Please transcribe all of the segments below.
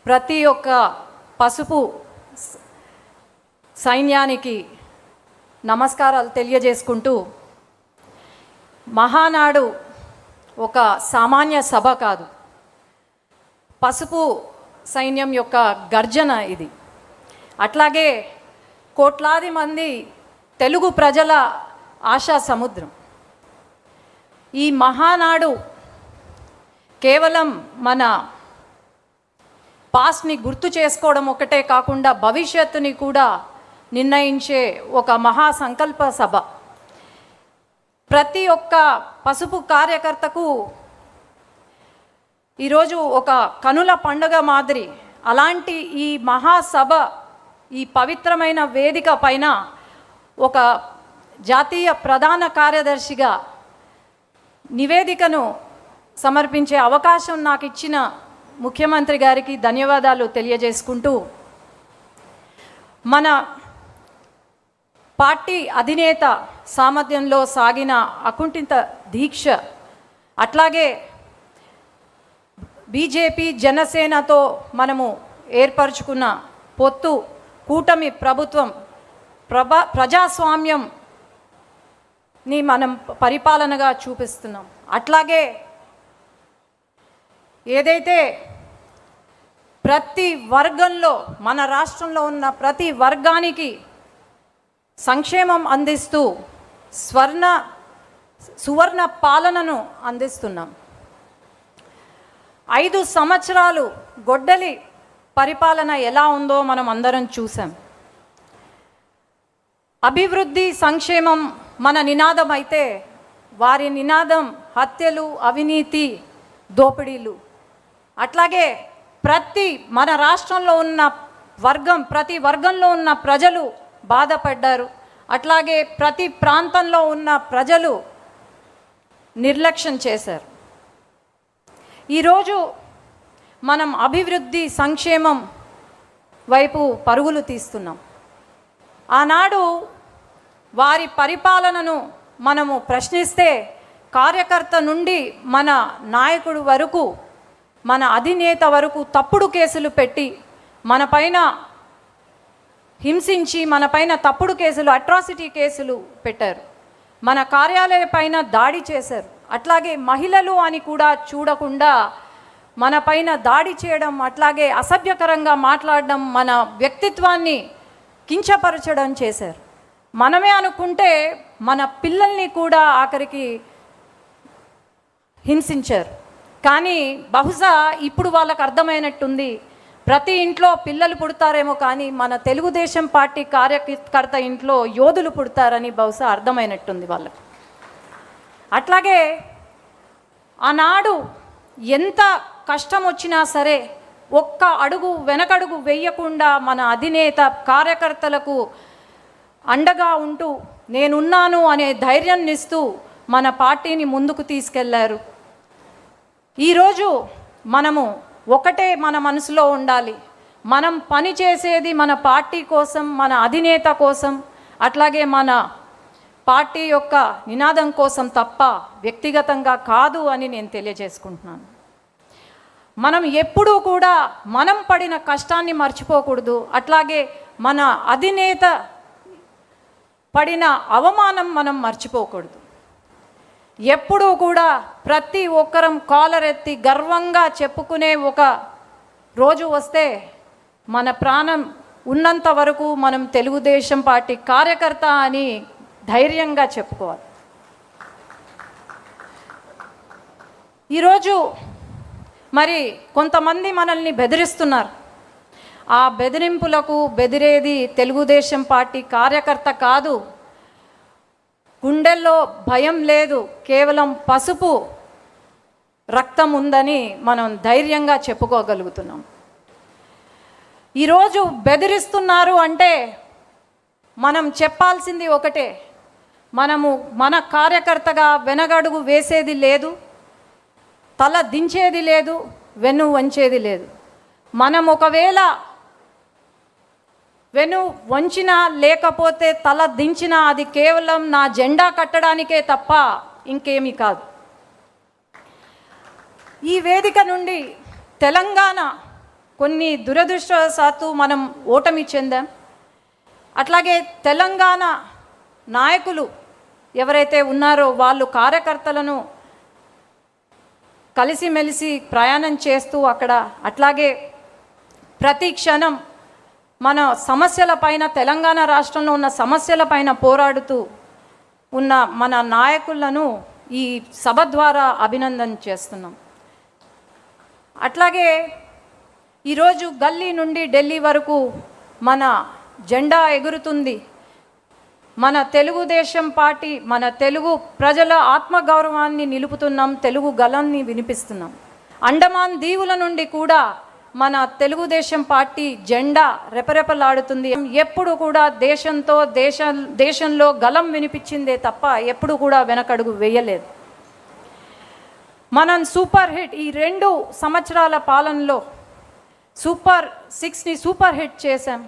ప్రతి ఒక్క పసుపు సైన్యానికి నమస్కారాలు తెలియజేసుకుంటూ, మహానాడు ఒక సామాన్య సభ కాదు, పసుపు సైన్యం యొక్క గర్జన ఇది. అట్లాగే కోట్లాది మంది తెలుగు ప్రజల ఆశా సముద్రం. ఈ మహానాడు కేవలం మన పాస్ట్ని గుర్తు చేసుకోవడం ఒకటే కాకుండా భవిష్యత్తుని కూడా నిర్ణయించే ఒక మహా సంకల్ప సభ. ప్రతి ఒక్క పసుపు కార్యకర్తకు ఈరోజు ఒక కనుల పండుగ మాదిరి. అలాంటి ఈ మహాసభ, ఈ పవిత్రమైన వేదిక పైన ఒక జాతీయ ప్రధాన కార్యదర్శిగా నివేదికను సమర్పించే అవకాశం నాకు ఇచ్చిన ముఖ్యమంత్రి గారికి ధన్యవాదాలు తెలియజేసుకుంటూ, మన పార్టీ అధినేత సామర్థ్యంలో సాగిన అకుంఠిత దీక్ష, అట్లాగే బీజేపీ జనసేనతో మనము ఏర్పరచుకున్న పొత్తు, కూటమి ప్రభుత్వం, ప్రజాస్వామ్యంని మనం పరిపాలనగా చూపిస్తున్నాం. అట్లాగే ఏదైతే ప్రతి వర్గంలో, మన రాష్ట్రంలో ఉన్న ప్రతి వర్గానికి సంక్షేమం అందిస్తూ సువర్ణ పాలనను అందిస్తున్నాం. 5 సంవత్సరాలు గొడ్డలి పరిపాలన ఎలా ఉందో మనం అందరం చూసాం. అభివృద్ధి, సంక్షేమం మన నినాదం అయితే, వారి నినాదం హత్యలు, అవినీతి, దోపిడీలు. అట్లాగే మన రాష్ట్రంలో ఉన్న ప్రతి వర్గంలో ఉన్న ప్రజలు బాధపడ్డారు. అట్లాగే ప్రతి ప్రాంతంలో ఉన్న ప్రజలు నిర్లక్ష్యం చేశారు. ఈరోజు మనం అభివృద్ధి, సంక్షేమం వైపు పరుగులు తీస్తున్నాం. ఆనాడు వారి పరిపాలనను మనము ప్రశ్నిస్తే, కార్యకర్త నుండి మన నాయకుడు వరకు, మన అధినేత వరకు తప్పుడు కేసులు పెట్టి, మన పైన హింసించి, మన పైన తప్పుడు కేసులు, అట్రాసిటీ కేసులు పెట్టారు. మన కార్యాలయ పైన దాడి చేశారు. అట్లాగే మహిళలు అని కూడా చూడకుండా మన పైన దాడి చేయడం, అట్లాగే అసభ్యకరంగా మాట్లాడడం, మన వ్యక్తిత్వాన్ని కించపరచడం చేశారు. మనమే అనుకుంటే మన పిల్లల్ని కూడా ఆఖరికి హింసించారు. కానీ బహుశా ఇప్పుడు వాళ్ళకు అర్థమైనట్టుంది, ప్రతి ఇంట్లో పిల్లలు పుడతారేమో కానీ మన తెలుగుదేశం పార్టీ కార్యకర్త ఇంట్లో యోధులు పుడతారని బహుశా అర్థమైనట్టుంది వాళ్ళకు. అట్లాగే ఆనాడు ఎంత కష్టం వచ్చినా సరే ఒక్క అడుగు వెనకడుగు వేయకుండా మన అధినేత కార్యకర్తలకు అండగా ఉంటూ, నేనున్నాను అనే ధైర్యాన్ని ఇస్తూ మన పార్టీని ముందుకు తీసుకెళ్లారు. ఈరోజు మనము ఒకటే మన మనసులో ఉండాలి, మనం పని చేసేది మన పార్టీ కోసం, మన అధినేత కోసం, అట్లాగే మన పార్టీ యొక్క నినాదం కోసం తప్ప వ్యక్తిగతంగా కాదు అని నేను తెలియజేసుకుంటున్నాను. మనం ఎప్పుడూ కూడా మనం పడిన కష్టాన్ని మర్చిపోకూడదు. అట్లాగే మన అధినేత పడిన అవమానం మనం మర్చిపోకూడదు. ఎప్పుడూ కూడా ప్రతి ఒక్కరం కాలరెత్తి గర్వంగా చెప్పుకునే ఒక రోజు వస్తే, మన ప్రాణం ఉన్నంత వరకు మనం తెలుగుదేశం పార్టీ కార్యకర్త అని ధైర్యంగా చెప్పుకోవాలి. ఈరోజు మరి కొంతమంది మనల్ని బెదిరిస్తున్నారు. ఆ బెదిరింపులకు బెదిరేది తెలుగుదేశం పార్టీ కార్యకర్త కాదు. గుండెల్లో భయం లేదు, కేవలం పసుపు రక్తం ఉందని మనం ధైర్యంగా చెప్పుకోగలుగుతున్నాం. ఈరోజు బెదిరిస్తున్నారు అంటే మనం చెప్పాల్సింది ఒకటే, మనము మన కార్యకర్తగా వెనగడుగు వేసేది లేదు, తల దించేది లేదు, వెన్ను వంచేది లేదు. మనం ఒకవేళ వెను వంచినా లేకపోతే తల దించినా అది కేవలం నా జెండా కట్టడానికే తప్ప ఇంకేమీ కాదు. ఈ వేదిక నుండి తెలంగాణ కొన్ని దురదృష్టవశాత్తు మనం ఓటమి చెందాం. అట్లాగే తెలంగాణ నాయకులు ఎవరైతే ఉన్నారో వాళ్ళు కార్యకర్తలను కలిసిమెలిసి ప్రయాణం చేస్తూ అక్కడ అట్లాగే ప్రతి క్షణం మన సమస్యలపైన, తెలంగాణ రాష్ట్రంలో ఉన్న సమస్యలపైన పోరాడుతూ ఉన్న మన నాయకులను ఈ సభ ద్వారా అభినందన చేస్తున్నాం. అట్లాగే ఈరోజు గల్లీ నుండి ఢిల్లీ వరకు మన జెండా ఎగురుతుంది. మన తెలుగుదేశం పార్టీ, మన తెలుగు ప్రజల ఆత్మగౌరవాన్ని నిలుపుతున్నాం, తెలుగు గళాన్ని వినిపిస్తున్నాం. అండమాన్ దీవుల నుండి కూడా మన తెలుగుదేశం పార్టీ జెండా రెపరెపలాడుతుంది. ఎప్పుడు కూడా దేశంలో గళం వినిపించిందే తప్ప ఎప్పుడు కూడా వెనకడుగు వేయలేదు. మనం సూపర్ హిట్ ఈ 2 సంవత్సరాల పాలనలో సూపర్ 6ని సూపర్ హిట్ చేశాం.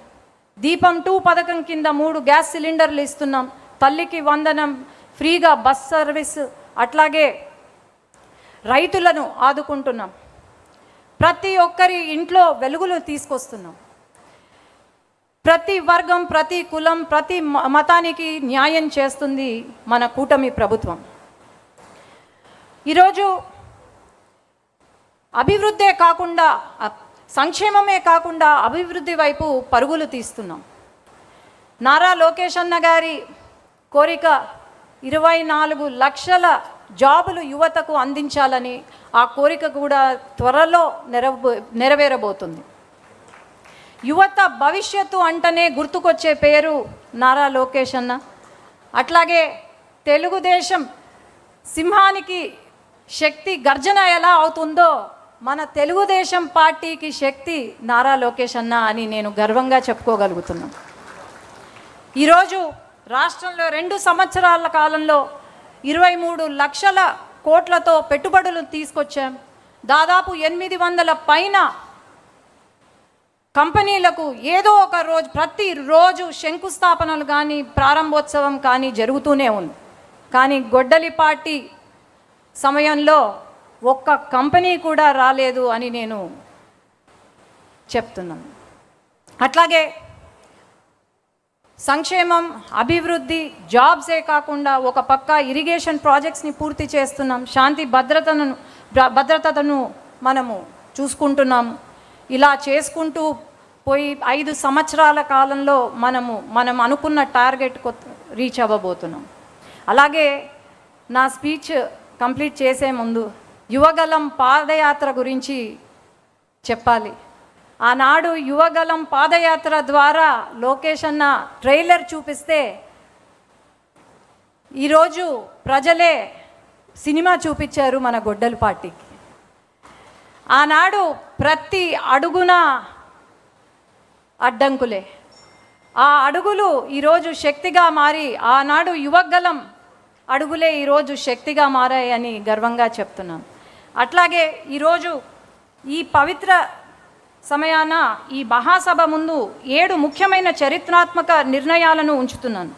దీపం 2 పథకం కింద 3 గ్యాస్ సిలిండర్లు ఇస్తున్నాం. తల్లికి వందనం, ఫ్రీగా బస్ సర్వీస్, అట్లాగే రైతులను ఆదుకుంటున్నాం. ప్రతి ఒక్కరి ఇంట్లో వెలుగులు తీసుకొస్తున్నాం. ప్రతి వర్గం, ప్రతి కులం, ప్రతి మతానికి న్యాయం చేస్తుంది మన కూటమి ప్రభుత్వం. ఈరోజు అభివృద్ధే కాకుండా, సంక్షేమమే కాకుండా అభివృద్ధి వైపు పరుగులు తీస్తున్నాం. నారా లోకేష్ అన్న గారి కోరిక 24 లక్షల జాబులు యువతకు అందించాలని, ఆ కోరిక కూడా త్వరలో నెరవేరబోతుంది. యువత భవిష్యత్తు అంటనే గుర్తుకొచ్చే పేరు నారా లోకేష్ అన్న. అట్లాగే తెలుగుదేశం సింహానికి శక్తి గర్జన ఎలా అవుతుందో మన తెలుగుదేశం పార్టీకి శక్తి నారా లోకేష్ అన్న అని నేను గర్వంగా చెప్పుకోగలుగుతున్నాను. ఈరోజు రాష్ట్రంలో 2 సంవత్సరాల కాలంలో 23 లక్షల కోట్లతో పెట్టుబడులు తీసుకొచ్చాం. దాదాపు 800 పైన కంపెనీలకు ఏదో ఒక రోజు, ప్రతిరోజు శంకుస్థాపనలు కానీ ప్రారంభోత్సవం కానీ జరుగుతూనే ఉంది. కానీ గొడ్డలి పార్టీ సమయంలో ఒక్క కంపెనీ కూడా రాలేదు అని నేను చెప్తున్నాను. అట్లాగే సంక్షేమం, అభివృద్ధి, జాబ్సే కాకుండా ఒక పక్క ఇరిగేషన్ ప్రాజెక్ట్స్ని పూర్తి చేస్తున్నాం. శాంతి భద్రతను మనము చూసుకుంటున్నాము. ఇలా చేసుకుంటూ పోయి 5 సంవత్సరాల కాలంలో మనం అనుకున్న టార్గెట్ రీచ్ అవ్వబోతున్నాం. అలాగే నా స్పీచ్ కంప్లీట్ చేసే ముందు యువగలం పాదయాత్ర గురించి చెప్పాలి. ఆనాడు యువగలం పాదయాత్ర ద్వారా లోకేష్ అన్న ట్రైలర్ చూపిస్తే ఈరోజు ప్రజలే సినిమా చూపించారు మన గొడ్డలి పార్టీకి. ఆనాడు ప్రతి అడుగున అడ్డంకులే, ఆ అడుగులు ఈరోజు శక్తిగా మారి, ఆనాడు యువగలం అడుగులే ఈరోజు శక్తిగా మారాయని గర్వంగా చెప్తున్నాను. అట్లాగే ఈరోజు ఈ పవిత్ర సమయాన ఈ మహాసభ ముందు 7 ముఖ్యమైన చరిత్రాత్మక నిర్ణయాలను ఉంచుతున్నాను.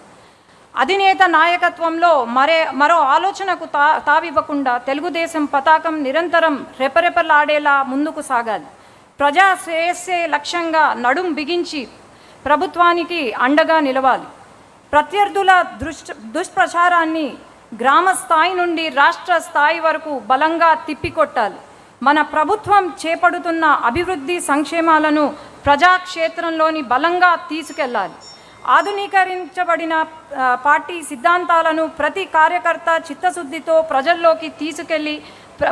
అధినేత నాయకత్వంలో మరో ఆలోచనకు తావివ్వకుండా తెలుగుదేశం పతాకం నిరంతరం రెపరెపలాడేలా ముందుకు సాగాలి. ప్రజా శ్రేయస్సే లక్ష్యంగా నడుం బిగించి ప్రభుత్వానికి అండగా నిలవాలి. ప్రత్యర్థుల దుష్ప్రచారాన్ని గ్రామ స్థాయి నుండి రాష్ట్ర స్థాయి వరకు బలంగా తిప్పికొట్టాలి. మన ప్రభుత్వం చేపడుతున్న అభివృద్ధి సంక్షేమాలను ప్రజాక్షేత్రంలోని బలంగా తీసుకెళ్లాలి. ఆధునీకరించబడిన పార్టీ సిద్ధాంతాలను ప్రతి కార్యకర్త చిత్తశుద్ధితో ప్రజల్లోకి తీసుకెళ్లి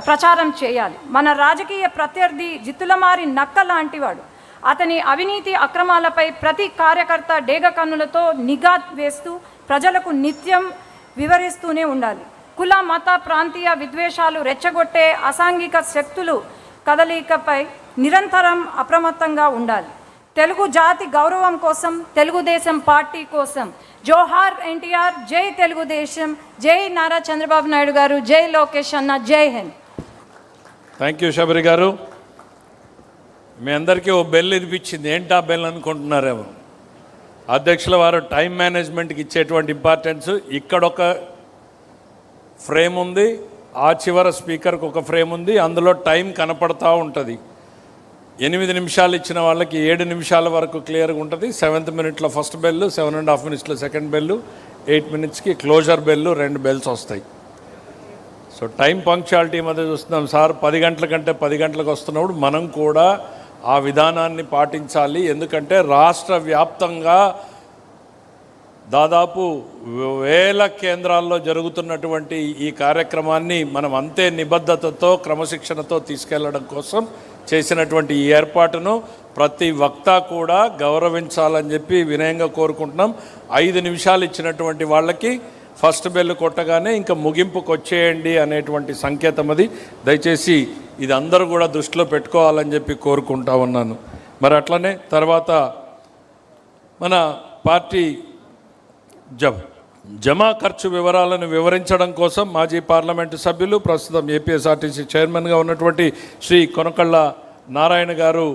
ప్రచారం చేయాలి. మన రాజకీయ ప్రత్యర్థి జిత్తులమారి నక్క లాంటివాడు. అతని అవినీతి అక్రమాలపై ప్రతి కార్యకర్త డేగ కన్నులతో నిఘా వేస్తూ ప్రజలకు నిత్యం వివరిస్తూనే ఉండాలి. కుల, మత, ప్రాంతీయ విద్వేషాలు రెచ్చగొట్టే అసాంఘిక శక్తులు కదలికపై నిరంతరం అప్రమత్తంగా ఉండాలి. తెలుగు జాతి గౌరవం కోసం, తెలుగుదేశం పార్టీ కోసం జోహార్ ఎన్టీఆర్, జై తెలుగుదేశం, జై నారా చంద్రబాబు నాయుడు గారు, జై లోకేష్ అన్న, జై హింద్. థ్యాంక్ యూ శబరి గారు. మీ అందరికీ ఓ బెల్ వినిపించింది. ఏంటా బెల్ అనుకుంటున్నారేమో. అధ్యక్షుల వారు టైం మేనేజ్మెంట్కి ఇచ్చేటువంటి ఇంపార్టెన్స్. ఇక్కడొక ఫ్రేమ్ ఉంది, ఆ చివర స్పీకర్కి ఒక ఫ్రేమ్ ఉంది, అందులో టైం కనపడతా ఉంటుంది. 8 నిమిషాలు ఇచ్చిన వాళ్ళకి 7 నిమిషాల వరకు క్లియర్గా ఉంటుంది. 7th మినిట్లో ఫస్ట్ బెల్, 7.5 మినిట్స్లో సెకండ్ బెల్, 8 మినిట్స్కి క్లోజర్ బెల్, 2 బెల్స్ వస్తాయి. సో టైం పంక్చువాలిటీ మధ్య చూస్తున్నాం సార్. 10 గంటల కంటే 10 గంటలకు వస్తున్నప్పుడు మనం కూడా ఆ విధానాన్ని పాటించాలి. ఎందుకంటే రాష్ట్ర వ్యాప్తంగా దాదాపు వేల కేంద్రాల్లో జరుగుతున్నటువంటి ఈ కార్యక్రమాన్ని మనం అంతే నిబద్ధతతో క్రమశిక్షణతో తీసుకెళ్లడం కోసం చేసినటువంటి ఈ ఏర్పాటును ప్రతి వక్త కూడా గౌరవించాలని చెప్పి వినయంగా కోరుకుంటున్నాం. 5 నిమిషాలు ఇచ్చినటువంటి వాళ్ళకి ఫస్ట్ బెల్ కొట్టగానే ఇంకా ముగింపుకు వచ్చేయండి అనేటువంటి సంకేతం అది. దయచేసి ఇది అందరూ కూడా దృష్టిలో పెట్టుకోవాలని చెప్పి కోరుకుంటా ఉన్నాను. మరి అట్లనే తర్వాత మన పార్టీ జమా ఖర్చు వివరాలను వివరించడం కోసం మాజీ పార్లమెంటు సభ్యులు, ప్రస్తుతం ఏపీఎస్ఆర్టీసీ చైర్మన్గా ఉన్నటువంటి శ్రీ కొనకళ్ళ నారాయణ గారు